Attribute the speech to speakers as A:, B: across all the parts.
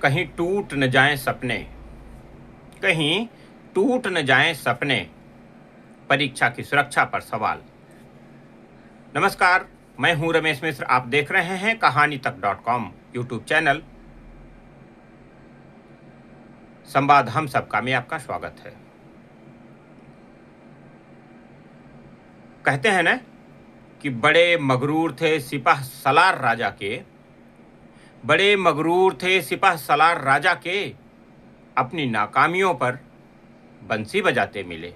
A: कहीं टूट न जाएं सपने, कहीं टूट न जाएं सपने, परीक्षा की सुरक्षा पर सवाल। नमस्कार, मैं हूं रमेश मिश्र। आप देख रहे हैं कहानी तक.com यूट्यूब चैनल। संवाद हम सबका में आपका स्वागत है। कहते हैं ना कि बड़े मगरूर थे सिपह सलार राजा के, बड़े मगरूर थे सिपह सलार राजा के, अपनी नाकामियों पर बंसी बजाते मिले।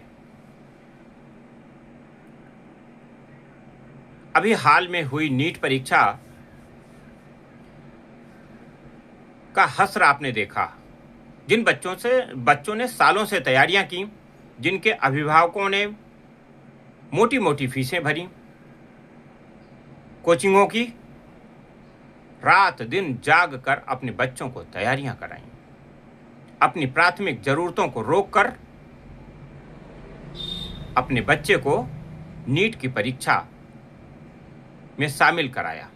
A: अभी हाल में हुई नीट परीक्षा का हश्र आपने देखा। जिन बच्चों ने सालों से तैयारियां की, जिनके अभिभावकों ने मोटी मोटी फीसें भरी, कोचिंगों की, रात दिन जाग कर अपने बच्चों को तैयारियां कराईं, अपनी प्राथमिक जरूरतों को रोककर अपने बच्चे को नीट की परीक्षा में शामिल कराया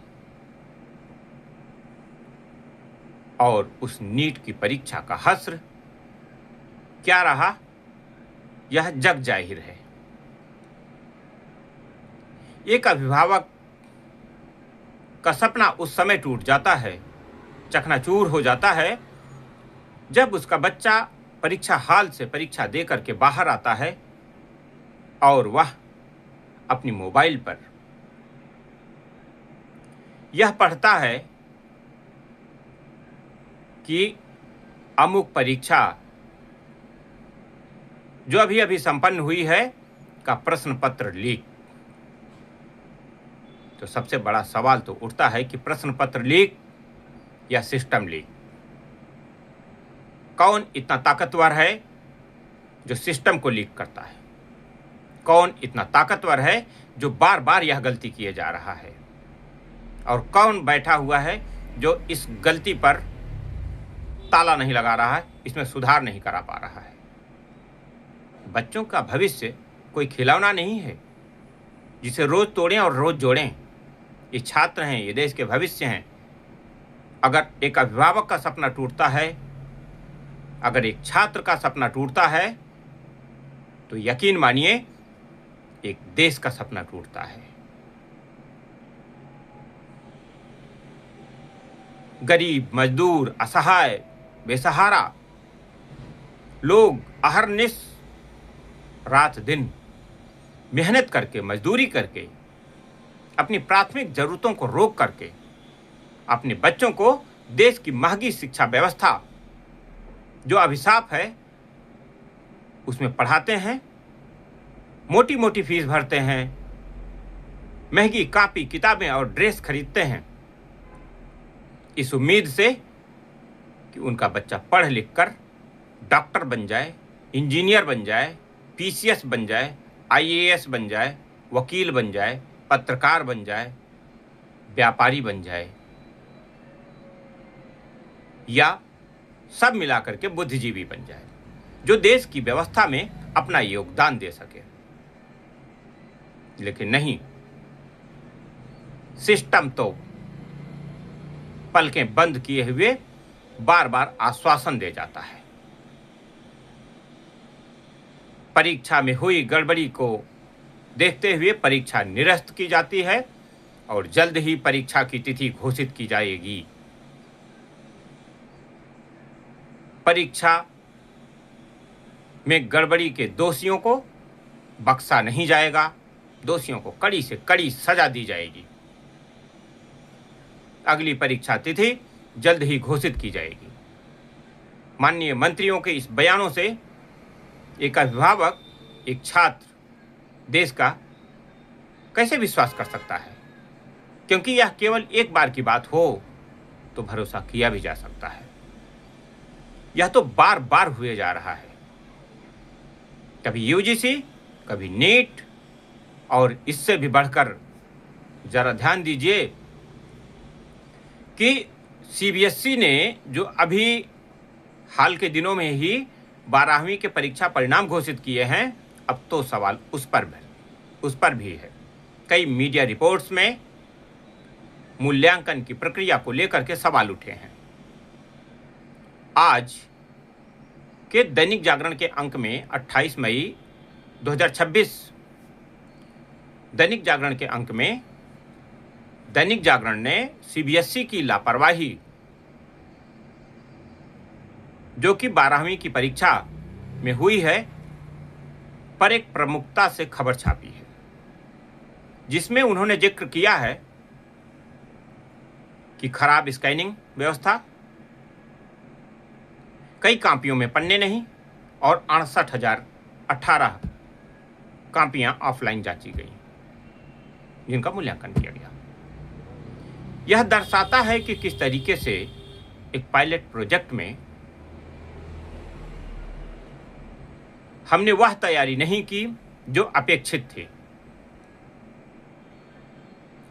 A: और उस नीट की परीक्षा का हश्र क्या रहा, यह जग जाहिर है। एक अभिभावक का सपना उस समय टूट जाता है, चकनाचूर हो जाता है, जब उसका बच्चा परीक्षा हाल से परीक्षा देकर के बाहर आता है और वह अपनी मोबाइल पर यह पढ़ता है कि अमुक परीक्षा जो अभी अभी संपन्न हुई है का प्रश्न पत्र लीक। तो सबसे बड़ा सवाल तो उठता है कि प्रश्न पत्र लीक या सिस्टम लीक। कौन इतना ताकतवर है जो सिस्टम को लीक करता है? कौन इतना ताकतवर है जो बार बार यह गलती किए जा रहा है? और कौन बैठा हुआ है जो इस गलती पर ताला नहीं लगा रहा है, इसमें सुधार नहीं करा पा रहा है? बच्चों का भविष्य कोई खिलौना नहीं है जिसे रोज तोड़ें और रोज जोड़ें। ये छात्र हैं, ये देश के भविष्य हैं। अगर एक अभिभावक का सपना टूटता है, अगर एक छात्र का सपना टूटता है, तो यकीन मानिए एक देश का सपना टूटता है। गरीब, मजदूर, असहाय, बेसहारा लोग अहरनिश रात दिन मेहनत करके, मजदूरी करके, अपनी प्राथमिक जरूरतों को रोक करके अपने बच्चों को देश की महंगी शिक्षा व्यवस्था जो अभिशाप है उसमें पढ़ाते हैं, मोटी मोटी फीस भरते हैं, महंगी कॉपी, किताबें और ड्रेस खरीदते हैं, इस उम्मीद से कि उनका बच्चा पढ़ लिख कर डॉक्टर बन जाए, इंजीनियर बन जाए, पीसीएस बन जाए, आईएएस बन जाए, वकील बन जाए, पत्रकार बन जाए, व्यापारी बन जाए, या सब मिलाकर के बुद्धिजीवी बन जाए, जो देश की व्यवस्था में अपना योगदान दे सके। लेकिन नहीं, सिस्टम तो पलकें बंद किए हुए बार बार आश्वासन दे जाता है। परीक्षा में हुई गड़बड़ी को देखते हुए परीक्षा निरस्त की जाती है और जल्द ही परीक्षा की तिथि घोषित की जाएगी। परीक्षा में गड़बड़ी के दोषियों को बख्शा नहीं जाएगा, दोषियों को कड़ी से कड़ी सजा दी जाएगी। अगली परीक्षा तिथि जल्द ही घोषित की जाएगी। माननीय मंत्रियों के इस बयानों से एक अभिभावक, एक छात्र देश का कैसे विश्वास कर सकता है? क्योंकि यह केवल एक बार की बात हो तो भरोसा किया भी जा सकता है। यह तो बार बार हुए जा रहा है, कभी यूजीसी, कभी नीट, और इससे भी बढ़कर जरा ध्यान दीजिए कि सीबीएसई ने जो अभी हाल के दिनों में ही 12वीं के परीक्षा परिणाम घोषित किए हैं, अब तो सवाल उस पर भी है। कई मीडिया रिपोर्ट्स में मूल्यांकन की प्रक्रिया को लेकर के सवाल उठे हैं। आज के दैनिक जागरण के अंक में 28 मई 2026 दैनिक जागरण के अंक में दैनिक जागरण ने सीबीएसई की लापरवाही, जो कि 12वीं की परीक्षा में हुई है, पर एक प्रमुखता से खबर छापी है, जिसमें उन्होंने जिक्र किया है कि खराब स्कैनिंग व्यवस्था, कई कापियों में पन्ने नहीं और 68,018 कापियां ऑफलाइन जांची गई, जिनका मूल्यांकन किया गया। यह दर्शाता है कि किस तरीके से एक पायलट प्रोजेक्ट में हमने वह तैयारी नहीं की जो अपेक्षित थी।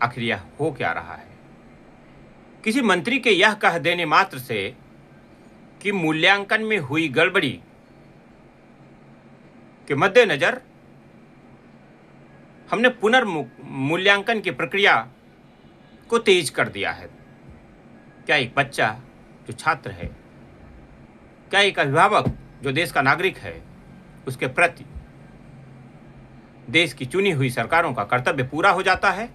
A: आखिर यह हो क्या रहा है? किसी मंत्री के यह कह देने मात्र से कि मूल्यांकन में हुई गड़बड़ी के मद्देनजर हमने पुनर्मूल्यांकन की प्रक्रिया को तेज कर दिया है। क्या एक बच्चा जो छात्र है, क्या एक अभिभावक जो देश का नागरिक है, उसके प्रति देश की चुनी हुई सरकारों का कर्तव्य पूरा हो जाता है?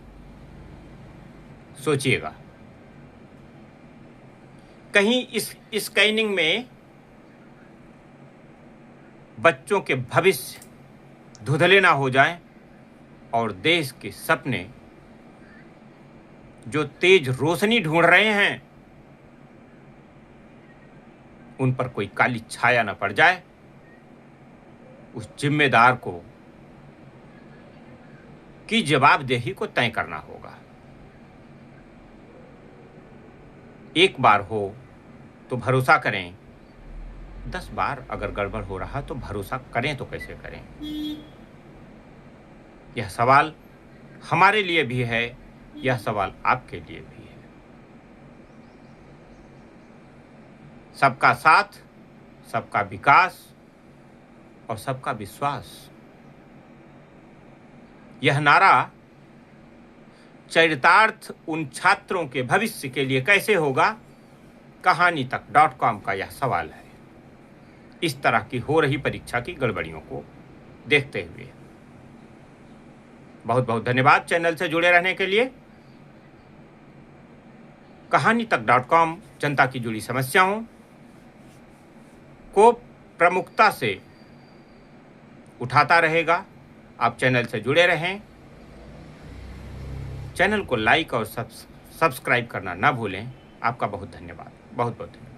A: सोचिएगा, कहीं इस स्कैनिंग में बच्चों के भविष्य धुंधले ना हो जाएं और देश के सपने जो तेज रोशनी ढूंढ रहे हैं उन पर कोई काली छाया ना पड़ जाए। उस जिम्मेदार को की जवाबदेही को तय करना होगा। एक बार हो तो भरोसा करें, 10 बार अगर गड़बड़ हो रहा तो भरोसा करें तो कैसे करें? यह सवाल हमारे लिए भी है, यह सवाल आपके लिए भी है। सबका साथ, सबका विकास और सबका विश्वास, यह नारा चरितार्थ उन छात्रों के भविष्य के लिए कैसे होगा, कहानीतक.com का यह सवाल है। इस तरह की हो रही परीक्षा की गड़बड़ियों को देखते हुए बहुत बहुत धन्यवाद चैनल से जुड़े रहने के लिए। कहानीतक.com जनता की जुड़ी समस्याओं को प्रमुखता से उठाता रहेगा। आप चैनल से जुड़े रहें, चैनल को लाइक और सब्सक्राइब करना ना भूलें। आपका बहुत धन्यवाद, बहुत बहुत धन्यवाद।